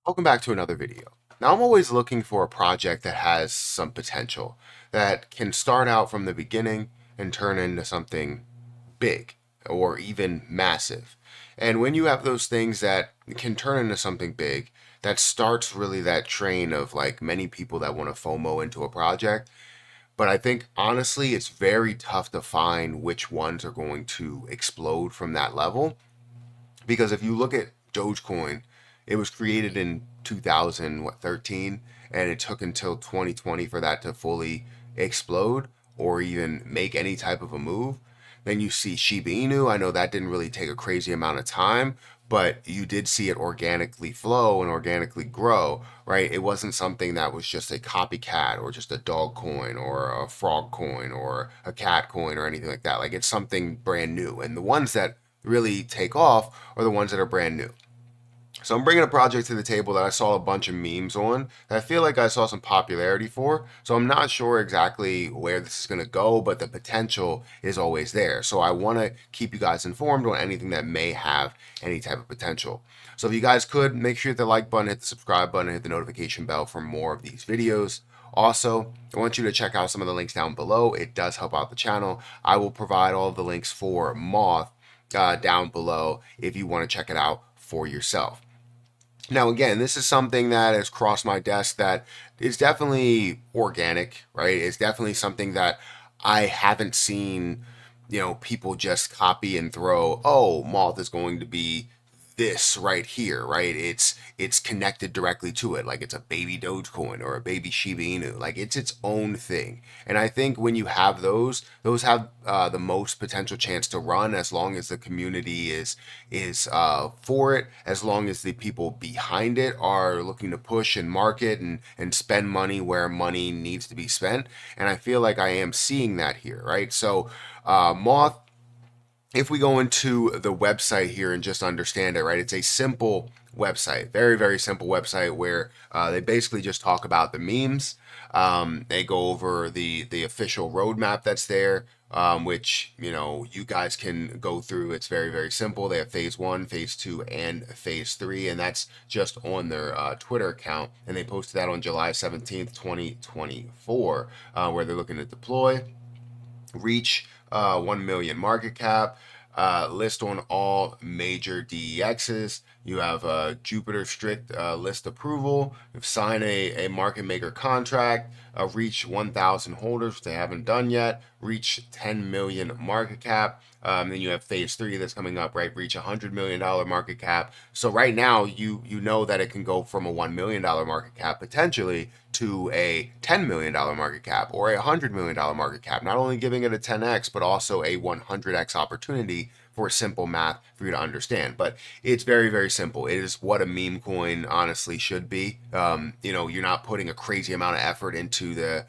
Welcome back to another video. Now, I'm always looking for a project that has some potential, that can start out from the beginning and turn into something big or even massive. And when you have those things that can turn into something big, that starts really that train of like many people that want to FOMO into a project. But I think honestly, it's very tough to find which ones are going to explode from that level. Because if you look at Dogecoin, it was created in 2013, and it took until 2020 for that to fully explode or even make any type of a move. Then you see Shiba Inu. I know that didn't really take a crazy amount of time, but you did see it organically flow and organically grow, right? It wasn't something that was just a copycat or just a dog coin or a frog coin or a cat coin or anything like that. Like it's something brand new. And the ones that really take off are the ones that are brand new. So I'm bringing a project to the table that I saw a bunch of memes on that I feel like I saw some popularity for. So I'm not sure exactly where this is going to go, but the potential is always there. So I want to keep you guys informed on anything that may have any type of potential. So if you guys could, make sure you hit the like button, hit the subscribe button, hit the notification bell for more of these videos. Also, I want you to check out some of the links down below. It does help out the channel. I will provide all of the links for Moth down below if you want to check it out for yourself. Now, again, this is something that has crossed my desk that is definitely organic, right? It's definitely something that I haven't seen, people just copy and throw, oh, Moth is going to be this right here, right? It's connected directly to it, like it's a baby Dogecoin or a baby Shiba Inu, like it's its own thing. And I think when you have those have the most potential chance to run as long as the community is for it, as long as the people behind it are looking to push and market and spend money where money needs to be spent. And I feel like I am seeing that here, right? So Moth, if we go into the website here and just understand it, right, it's a simple website, very, very simple website where they basically just talk about the memes. They go over the official roadmap that's there, which, you guys can go through. It's very, very simple. They have phase one, phase two, and phase three, and that's just on their Twitter account. And they posted that on July 17th, 2024, where they're looking to deploy, reach 1 million market cap, list on all major DEXs. You have Jupiter strict list approval. You've signed a market maker contract, reach 1,000 holders, which they haven't done yet, reach 10 million market cap. Then you have phase three that's coming up, right? Reach $100 million market cap. So right now, you know that it can go from a $1 million market cap potentially to a $10 million market cap or a $100 million market cap. Not only giving it a 10x, but also a 100x opportunity for simple math for you to understand. But it's very, very simple. It is what a meme coin honestly should be. You're not putting a crazy amount of effort into the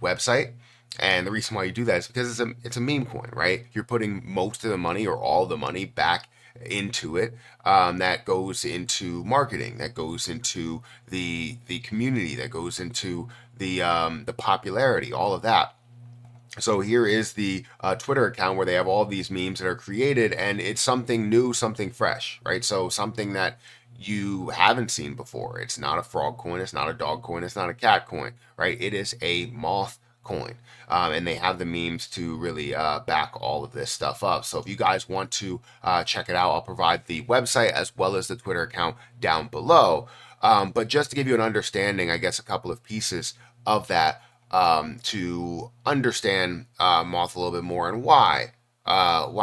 website. And the reason why you do that is because it's a meme coin, right? You're putting most of the money or all the money back into it. That goes into marketing, that goes into the community, that goes into the popularity, all of that. So here is the Twitter account where they have all these memes that are created, and it's something new, something fresh, right? So something that you haven't seen before. It's not a frog coin, it's not a dog coin, it's not a cat coin, right? It is a moth coin. And they have the memes to really back all of this stuff up. So if you guys want to check it out, I'll provide the website as well as the Twitter account down below. But just to give you an understanding, I guess a couple of pieces of that to understand Moth a little bit more and why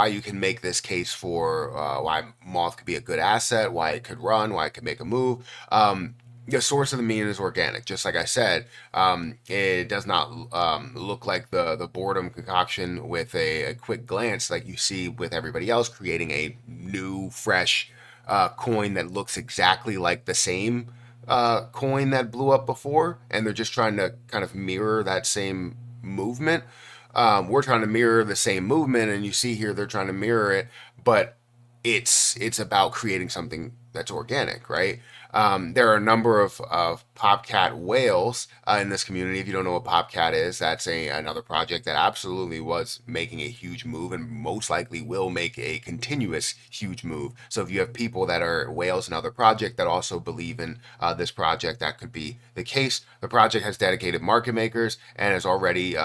you can make this case for why Moth could be a good asset, why it could run, why it could make a move. The source of the meme is organic, just like I said. It does not look like the boredom concoction with a quick glance like you see with everybody else creating a new, fresh coin that looks exactly like the same coin that blew up before, and they're just trying to kind of mirror that same movement. We're trying to mirror the same movement, and you see here they're trying to mirror it, but it's about creating something that's organic, right? There are a number of popcat whales in this community. If you don't know what popcat is, that's another project that absolutely was making a huge move and most likely will make a continuous huge move. So if you have people that are whales in other project that also believe in this project, that could be the case. The project has dedicated market makers and has already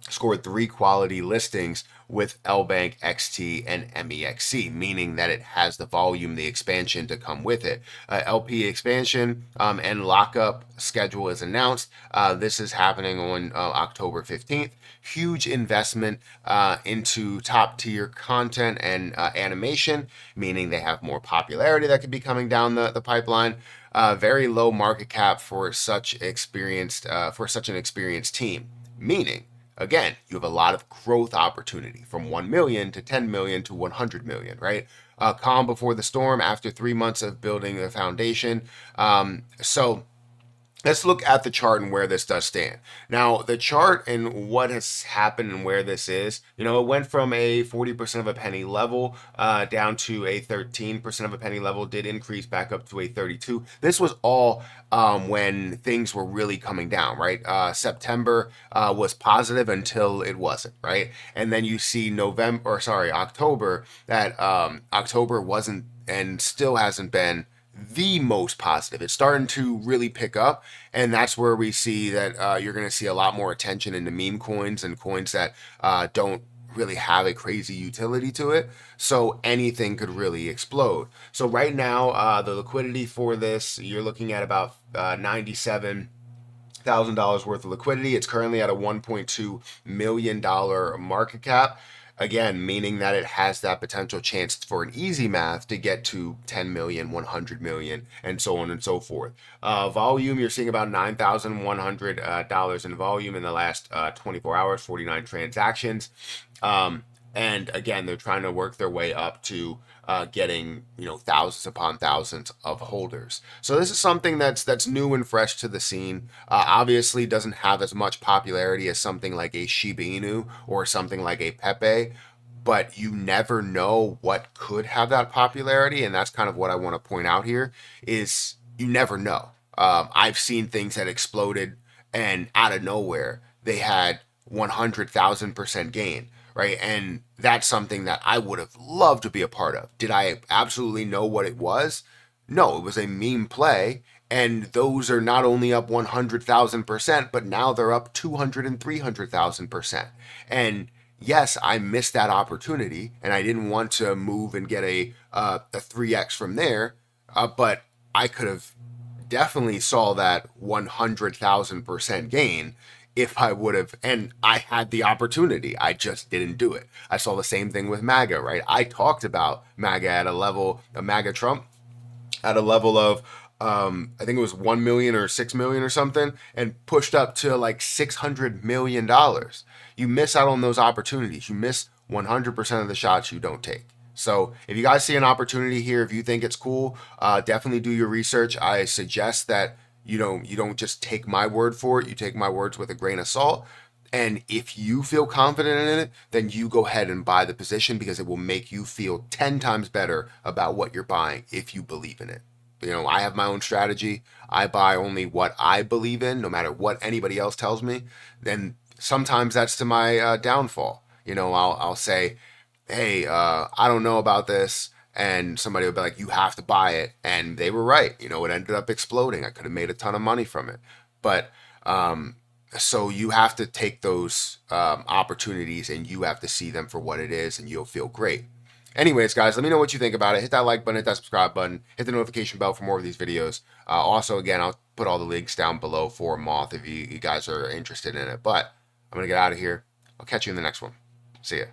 scored 3 quality listings with LBank, XT, and MEXC, meaning that it has the volume, the expansion to come with it. LP expansion and lockup schedule is announced. This is happening on October 15th. Huge investment into top tier content and animation, meaning they have more popularity that could be coming down the pipeline. Very low market cap for such an experienced team, meaning again, you have a lot of growth opportunity from 1 million to 10 million to 100 million, right? Calm before the storm after 3 months of building the foundation. So let's look at the chart and where this does stand. Now, the chart and what has happened and where this is, it went from a 40% of a penny level down to a 13% of a penny level, did increase back up to a 32. This was all when things were really coming down, right? September was positive until it wasn't, right? And then you see October, that October wasn't and still hasn't been the most positive. It's starting to really pick up, and that's where we see that you're going to see a lot more attention into meme coins and coins that don't really have a crazy utility to it. So anything could really explode. So right now, the liquidity for this, you're looking at about $97,000 worth of liquidity. It's currently at a $1.2 million market cap. Again, meaning that it has that potential chance for an easy math to get to 10 million, 100 million, and so on and so forth. Volume, you're seeing about $9,100 in volume in the last 24 hours, 49 transactions. And again, they're trying to work their way up to getting thousands upon thousands of holders. So this is something that's new and fresh to the scene. Obviously, doesn't have as much popularity as something like a Shiba Inu or something like a Pepe, but you never know what could have that popularity, and that's kind of what I want to point out here. Is you never know. I've seen things that exploded and out of nowhere they had 100,000% gain, right? And that's something that I would have loved to be a part of. Did I absolutely know what it was? No, it was a meme play. And those are not only up 100,000%, but now they're up 200 and 300,000%. And yes, I missed that opportunity and I didn't want to move and get a 3x from there. But I could have definitely saw that 100,000% gain if I would have, and I had the opportunity. I just didn't do it. I saw the same thing with MAGA, right? I talked about MAGA at a level, MAGA Trump, at a level of, I think it was 1 million or 6 million or something, and pushed up to like $600 million. You miss out on those opportunities. You miss 100% of the shots you don't take. So if you guys see an opportunity here, if you think it's cool, definitely do your research. I suggest that you don't just take my word for it. You take my words with a grain of salt. And if you feel confident in it, then you go ahead and buy the position because it will make you feel 10 times better about what you're buying if you believe in it. I have my own strategy. I buy only what I believe in, no matter what anybody else tells me. Then sometimes that's to my downfall. I'll say, hey, I don't know about this. And somebody would be like, you have to buy it. And they were right. It ended up exploding. I could have made a ton of money from it. But so you have to take those opportunities and you have to see them for what it is and you'll feel great. Anyways, guys, let me know what you think about it. Hit that like button, hit that subscribe button, hit the notification bell for more of these videos. Also, again, I'll put all the links down below for Moth if you guys are interested in it. But I'm going to get out of here. I'll catch you in the next one. See ya.